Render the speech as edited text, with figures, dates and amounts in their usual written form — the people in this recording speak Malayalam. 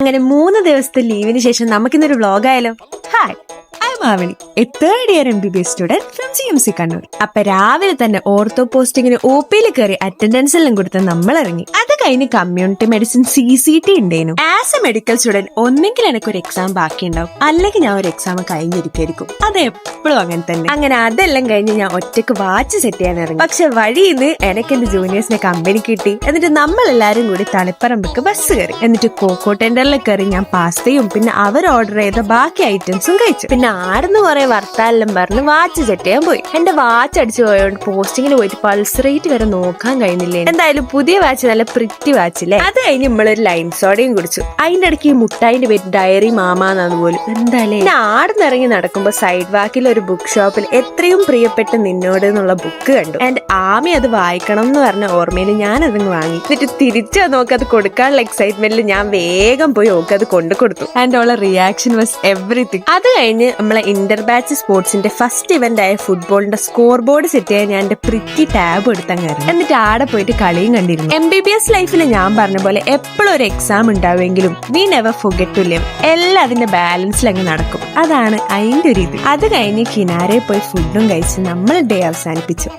അങ്ങനെ 3 ദിവസത്തെ ലീവിന് ശേഷം നമുക്കിന്നൊരു വ്ലോഗായാലോ. Hi, I am Avani, a third year MBBS student from CMC Kannur. അപ്പൊ രാവിലെ തന്നെ ഓർത്തോ പോസ്റ്റിങ്ങിന് OP-യിൽ കയറി അറ്റൻഡൻസ് എല്ലാം കൊടുത്ത് നമ്മൾ ഇറങ്ങി. അത് കഴിഞ്ഞ് കമ്മ്യൂണിറ്റി മെഡിസിൻ CCT ഉണ്ടേനു. ആസ് എ മെഡിക്കൽ സ്റ്റുഡന്റ് ഒന്നെങ്കിൽ എനിക്കൊരു എക്സാം ബാക്കി ഉണ്ടാവും, അല്ലെങ്കിൽ ഞാൻ ഒരു എക്സാം കഴിഞ്ഞിരിക്കും. അത് എപ്പോഴും അങ്ങനെ തന്നെ. അങ്ങനെ അതെല്ലാം കഴിഞ്ഞ് ഞാൻ ഒറ്റക്ക് വാച്ച് സെറ്റ് ചെയ്യാൻ ഇറങ്ങി. പക്ഷെ വഴിയിന്ന് എനിക്ക് എന്റെ ജൂനിയേഴ്സിനെ കമ്പനി കിട്ടി. എന്നിട്ട് നമ്മൾ എല്ലാരും കൂടി തളിപ്പറമ്പക്ക് ബസ് കയറി. എന്നിട്ട് കോക്കോ ടെൻഡറിൽ കയറി ഞാൻ പാസ്തയും പിന്നെ അവർ ഓർഡർ ചെയ്ത ബാക്കി ഐറ്റംസും കഴിച്ചു. പിന്നെ ആടുന്ന് കുറെ വർത്താലെല്ലാം പറഞ്ഞ് വാച്ച് സെറ്റ് ചെയ്യാൻ പോയി. എന്റെ വാച്ച് അടിച്ചു പോയോണ്ട് പോസ്റ്റിങ്ങിന് പോയിട്ട് പൾസ് റേറ്റ് വരെ നോക്കാൻ കഴിഞ്ഞില്ലേ. എന്തായാലും പുതിയ വാച്ച് നല്ല പ്രിറ്റി വാച്ചില്ലേ. അത് കഴിഞ്ഞ് നമ്മളൊരു ലൈം സോഡയും കുടിച്ചു. അതിന്റെ ഇടയ്ക്ക് ഈ മുട്ടായിന്റെ പേര് ഡയറി മാമാന്നാന്ന് പോലും. എന്തായാലും പിന്നെ ആടുന്നിറങ്ങി നടക്കുമ്പോ സൈഡ് വാക്കിൽ ഒരു ബുക്ക് ഷോപ്പിൽ എത്രയും പ്രിയപ്പെട്ട നിന്നോട് എന്നുള്ള ബുക്ക് കണ്ടു. ആൻഡ് ആമി അത് വായിക്കണം എന്ന് പറഞ്ഞ ഓർമ്മയിൽ ഞാൻ അതങ്ങ് വാങ്ങി. എന്നിട്ട് തിരിച്ചു നോക്കി അത് കൊടുക്കാനുള്ള എക്സൈറ്റ്മെന്റിൽ ഞാൻ വേഗം പോയി ഓക്കെ അത് കൊണ്ടു കൊടുത്തു. ആൻഡ് ഓളെ റിയാക്ഷൻ വാസ് എവറിത്തിങ്. അത് കഴിഞ്ഞ് നമ്മളെ ഇന്റർ ബാച്ച് സ്പോർട്സിന്റെ ഫസ്റ്റ് ഇവന്റ് ആയ ഫുട്ബോളിന്റെ സ്കോർ ബോർഡ് സെറ്റ് ചെയ്യാൻ ഞാൻ എന്റെ പ്രിറ്റി ടാബ് എടുത്തങ്ങായിരുന്നു. എന്നിട്ട് ആടെ പോയിട്ട് കളിയും കണ്ടിരുന്നു. MBBS ലൈഫിൽ ഞാൻ പറഞ്ഞ പോലെ എപ്പോഴും ഒരു എക്സാം ഉണ്ടാവുമെങ്കിലും we never forget to live. എല്ലാം അതിന്റെ ബാലൻസിൽ അങ്ങ് നടക്കും. അതാണ് അതിന്റെ ഒരു ഇത്. അത് കഴിഞ്ഞ് കിനാരെ പോയി ഫുഡും കഴിച്ച് നമ്മൾ ഡേ അവസാനിപ്പിച്ചു.